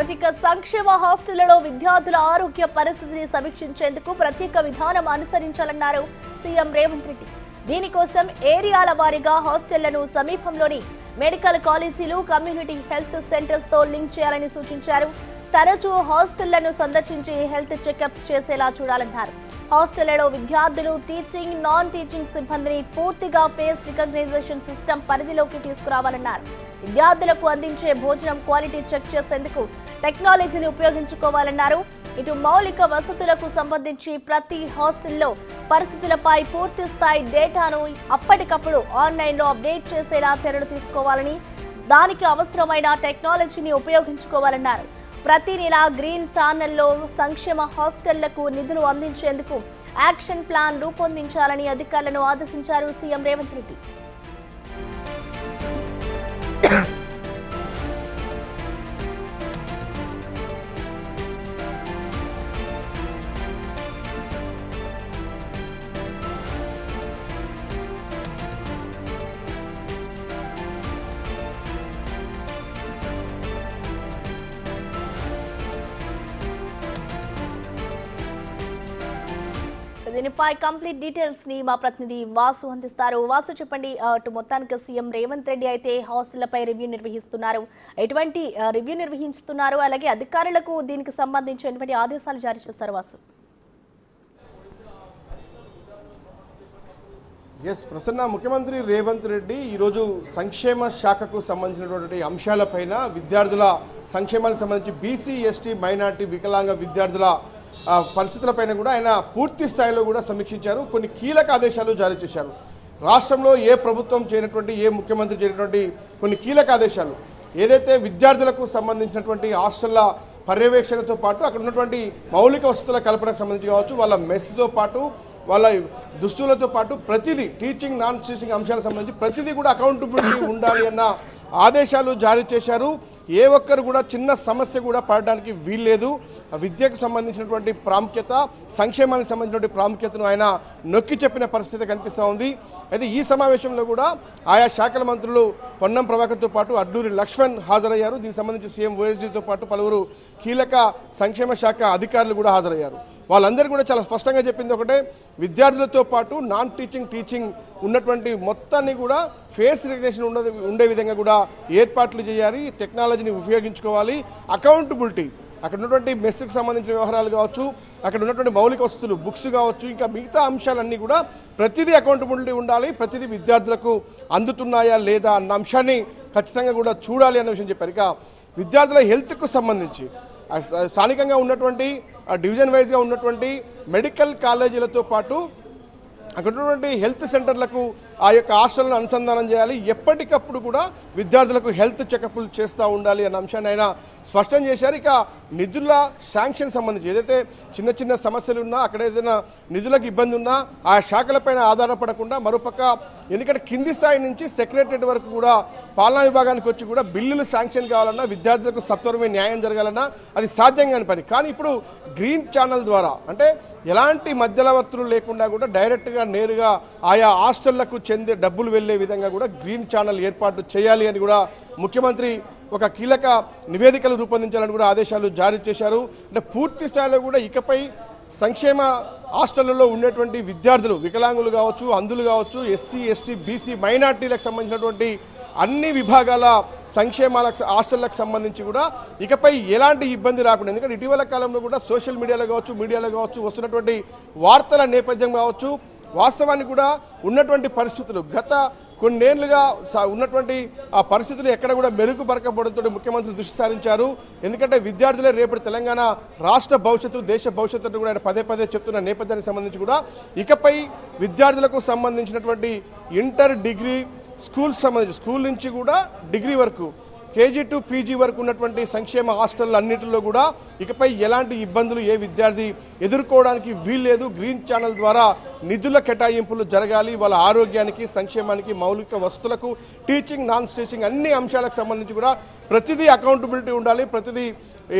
ప్రభుత్వ సంక్షేమ హాస్టళ్లలో విద్యార్థుల ఆరోగ్య పరిస్థితిని సమీక్షించేందుకు ప్రత్యేక విధానం అనుసరించాలన్నారు సీఎం రేవంత్ రెడ్డి. దీనికోసం ఏరియాల వారీగా హాస్టళ్లను సమీపంలోని మెడికల్ కాలేజీలు, కమ్యూనిటీ హెల్త్ సెంటర్స్ తో లింక్ చేయాలని సూచించారు. తరచూ హాస్టళ్లను సందర్శించి హెల్త్ చెకప్స్ చేసేలా చూడాలన్నారు. హాస్టళ్లలో విద్యార్థులు టీచింగ్, నాన్ టీచింగ్ సిబ్బందిని పూర్తిగా ఫేస్ రికగ్నైజేషన్ సిస్టమ్ పరిధిలోకి తీసుకురావాలన్నారు. విద్యార్థులకు అందించే భోజనం క్వాలిటీ చెక్ చేసేందుకు టెక్నాలజీని ఉపయోగించుకోవాలన్నారు. ఇటు మౌలిక వసతులకు సంబంధించి ప్రతి హాస్టల్లో పరిస్థితులపై పూర్తి స్థాయి డేటాను అప్పటికప్పుడు ఆన్లైన్లో అప్డేట్ చేసేలా చర్యలు తీసుకోవాలని, దానికి అవసరమైన టెక్నాలజీని ఉపయోగించుకోవాలన్నారు. ప్రతి నెల గ్రీన్ ఛానల్లో సంక్షేమ హాస్టళ్లకు నిధులు అందించేందుకు యాక్షన్ ప్లాన్ రూపొందించాలని అధికారులను ఆదేశించారు సీఎం రేవంత్ రెడ్డి. దీనిపై కంప్లీట్ డీటెయిల్స్ ని మా ప్రతినిధి వాసు అందిస్తారు. వాసు, చెప్పండి, అటు మొత్తానికి సీఎం రేవంత్ రెడ్డి అయితే హాస్టళ్లపై రివ్యూ నిర్వహిస్తున్నారు. ఎటువంటి రివ్యూ నిర్వహిస్తున్నారు, అలాగే అధికారులకు దీనికి సంబంధించినటువంటి ఆదేశాలు జారీ చేశారు? వాసు. ప్రసన్న, ముఖ్యమంత్రి రేవంత్ రెడ్డి ఈరోజు సంక్షేమ శాఖకు సంబంధించినటువంటి అంశాలపైన, విద్యార్థుల సంక్షేమానికి సంబంధించి బీసీ, ఎస్టీ, మైనార్టీ, వికలాంగ విద్యార్థుల పరిస్థితులపైన కూడా ఆయన పూర్తి స్థాయిలో కూడా సమీక్షించారు. కొన్ని కీలక ఆదేశాలు జారీ చేశారు. రాష్ట్రంలో ఏ ప్రభుత్వం చేయనటువంటి, ఏ ముఖ్యమంత్రి చేయనటువంటి కొన్ని కీలక ఆదేశాలు, ఏదైతే విద్యార్థులకు సంబంధించినటువంటి హాస్టళ్ల పర్యవేక్షణతో పాటు అక్కడ ఉన్నటువంటి మౌలిక వసతుల కల్పనకు సంబంధించి కావచ్చు, వాళ్ళ మెస్తో పాటు వాళ్ళ దుస్తులతో పాటు ప్రతిదీ, టీచింగ్, నాన్ టీచింగ్ అంశాలకు సంబంధించి ప్రతిదీ కూడా అకౌంటబిలిటీ ఉండాలి అన్న ఆదేశాలు జారీ చేశారు. ఏ ఒక్కరు కూడా చిన్న సమస్య కూడా పడడానికి వీల్లేదు. విద్యకు సంబంధించినటువంటి ప్రాముఖ్యత, సంక్షేమానికి సంబంధించినటువంటి ప్రాముఖ్యతను ఆయన నొక్కి చెప్పిన పరిస్థితి కనిపిస్తూ ఉంది. అయితే ఈ సమావేశంలో కూడా ఆయా శాఖల మంత్రులు పొన్నం ప్రభాకర్తో పాటు అడ్డూరి లక్ష్మణ్ హాజరయ్యారు. దీనికి సంబంధించి సీఎం ఓఎస్డీతో పాటు పలువురు కీలక సంక్షేమ శాఖ అధికారులు కూడా హాజరయ్యారు. వాళ్ళందరూ కూడా చాలా స్పష్టంగా చెప్పింది ఒకటే, విద్యార్థులతో పాటు నాన్ టీచింగ్ ఉన్నటువంటి మొత్తాన్ని కూడా ఫేస్ రికగ్నిషన్ ఉండే విధంగా కూడా ఏర్పాట్లు చేయాలి, టెక్నాలజీని ఉపయోగించుకోవాలి, అకౌంటబిలిటీ, అక్కడ ఉన్నటువంటి మెస్కి సంబంధించిన వ్యవహారాలు కావచ్చు, అక్కడ ఉన్నటువంటి మౌలిక వసతులు, బుక్స్ కావచ్చు, ఇంకా మిగతా అంశాలన్నీ కూడా ప్రతిదీ అకౌంటబిలిటీ ఉండాలి, ప్రతిదీ విద్యార్థులకు అందుతున్నాయా లేదా అన్న అంశాన్ని ఖచ్చితంగా కూడా చూడాలి అన్న విషయం చెప్పారు. ఇక విద్యార్థుల హెల్త్కు సంబంధించి స్థానికంగా ఉన్నటువంటి డివిజన్ వైజ్గా ఉన్నటువంటి మెడికల్ కాలేజీలతో పాటు అక్కడ ఉన్నటువంటి హెల్త్ సెంటర్లకు ఆ యొక్క హాస్టల్ను అనుసంధానం చేయాలి, ఎప్పటికప్పుడు కూడా విద్యార్థులకు హెల్త్ చెకప్లు చేస్తూ ఉండాలి అన్న అంశాన్ని ఆయన స్పష్టం చేశారు. ఇక నిధుల శాంక్షన్ సంబంధించి ఏదైతే చిన్న చిన్న సమస్యలు ఉన్నా, అక్కడ ఏదైనా నిధులకు ఇబ్బంది ఉన్నా ఆ శాఖలపైన ఆధారపడకుండా మరోపక్క, ఎందుకంటే కింది స్థాయి నుంచి సెక్రటరేట్ వరకు కూడా పాలనా విభాగానికి వచ్చి కూడా బిల్లులు శాంక్షన్ కావాలన్నా, విద్యార్థులకు సత్వరమే న్యాయం జరగాలన్నా అది సాధ్యం కాని పని. కానీ ఇప్పుడు గ్రీన్ ఛానల్ ద్వారా, అంటే ఎలాంటి మధ్యవర్తులు లేకుండా కూడా డైరెక్ట్గా నేరుగా ఆయా హాస్టళ్లకు చెందే డబ్బులు వెళ్లే విధంగా కూడా గ్రీన్ ఛానల్ ఏర్పాటు చేయాలి అని కూడా ముఖ్యమంత్రి ఒక కీలక నివేదికలు రూపొందించాలని కూడా ఆదేశాలు జారీ చేశారు. అంటే పూర్తి స్థాయిలో కూడా ఇకపై సంక్షేమ హాస్టళ్లలో ఉండేటువంటి విద్యార్థులు, వికలాంగులు కావచ్చు, అంధులు కావచ్చు, ఎస్సీ, ఎస్టీ, బీసీ, మైనార్టీలకు సంబంధించినటువంటి అన్ని విభాగాల సంక్షేమాల హాస్టళ్లకు సంబంధించి కూడా ఇకపై ఎలాంటి ఇబ్బంది రాకుండా, ఎందుకంటే ఇటీవల కాలంలో కూడా సోషల్ మీడియాలో కావచ్చు వస్తున్నటువంటి వార్తల నేపథ్యం కావచ్చు, వాస్తవానికి కూడా ఉన్నటువంటి పరిస్థితులు గత కొన్నేళ్లుగా ఉన్నటువంటి ఆ పరిస్థితులు ఎక్కడ కూడా మెరుగుపరచబడుతుంటే ముఖ్యమంత్రి దృష్టి సారించారు. ఎందుకంటే విద్యార్థులే రేపటి తెలంగాణ రాష్ట్ర భవిష్యత్తు, దేశ భవిష్యత్తు కూడా ఆయన పదే చెప్తున్న నేపథ్యానికి సంబంధించి కూడా ఇకపై విద్యార్థులకు సంబంధించినటువంటి ఇంటర్, డిగ్రీ, స్కూల్స్ సంబంధించి స్కూల్ నుంచి కూడా డిగ్రీ వరకు, కేజీ టు పీజీ వరకు ఉన్నటువంటి సంక్షేమ హాస్టల్ అన్నింటిలో కూడా ఇకపై ఎలాంటి ఇబ్బందులు ఏ విద్యార్థి ఎదుర్కోవడానికి వీల్లేదు. గ్రీన్ ఛానల్ ద్వారా నిధుల కేటాయింపులు జరగాలి. వాళ్ళ ఆరోగ్యానికి, సంక్షేమానికి, మౌలిక వస్తువులకు, టీచింగ్, నాన్ టీచింగ్ అన్ని అంశాలకు సంబంధించి కూడా ప్రతిదీ అకౌంటబిలిటీ ఉండాలి. ప్రతిదీ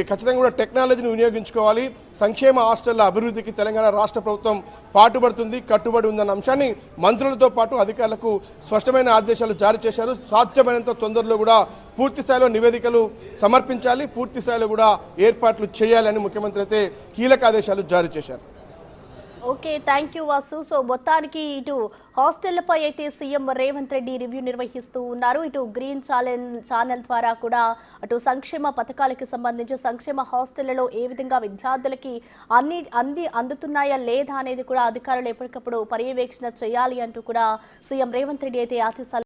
ఖచ్చితంగా కూడా టెక్నాలజీని వినియోగించుకోవాలి. సంక్షేమ హాస్టళ్ల అభివృద్ధికి తెలంగాణ రాష్ట్ర ప్రభుత్వం పాటుపడుతుంది, కట్టుబడి ఉందన్న అంశాన్ని మంత్రులతో పాటు అధికారులకు స్పష్టమైన ఆదేశాలు జారీ చేశారు. సాధ్యమైనంత తొందరలో కూడా పూర్తి స్థాయిలో నివేదికలు సమర్పించాలి, పూర్తి స్థాయిలో కూడా ఏర్పాట్లు చేయాలని ముఖ్యమంత్రి అయితే కీలక ఆదేశాలు జారీ చేశారు. Okay, thank you Vasu. So మొత్తానికి ఇటు హాస్టళ్లపై అయితే సీఎం రేవంత్ రెడ్డి రివ్యూ నిర్వహిస్తూ ఉన్నారు. ఇటు గ్రీన్ ఛానల్ ద్వారా కూడా అటు సంక్షేమ పథకాలకు సంబంధించి సంక్షేమ హాస్టళ్లలో ఏ విధంగా విద్యార్థులకి అందుతున్నాయా లేదా అనేది కూడా అధికారులు ఎప్పటికప్పుడు పర్యవేక్షణ చేయాలి అంటూ కూడా సీఎం రేవంత్ రెడ్డి అయితే ఆదేశాలు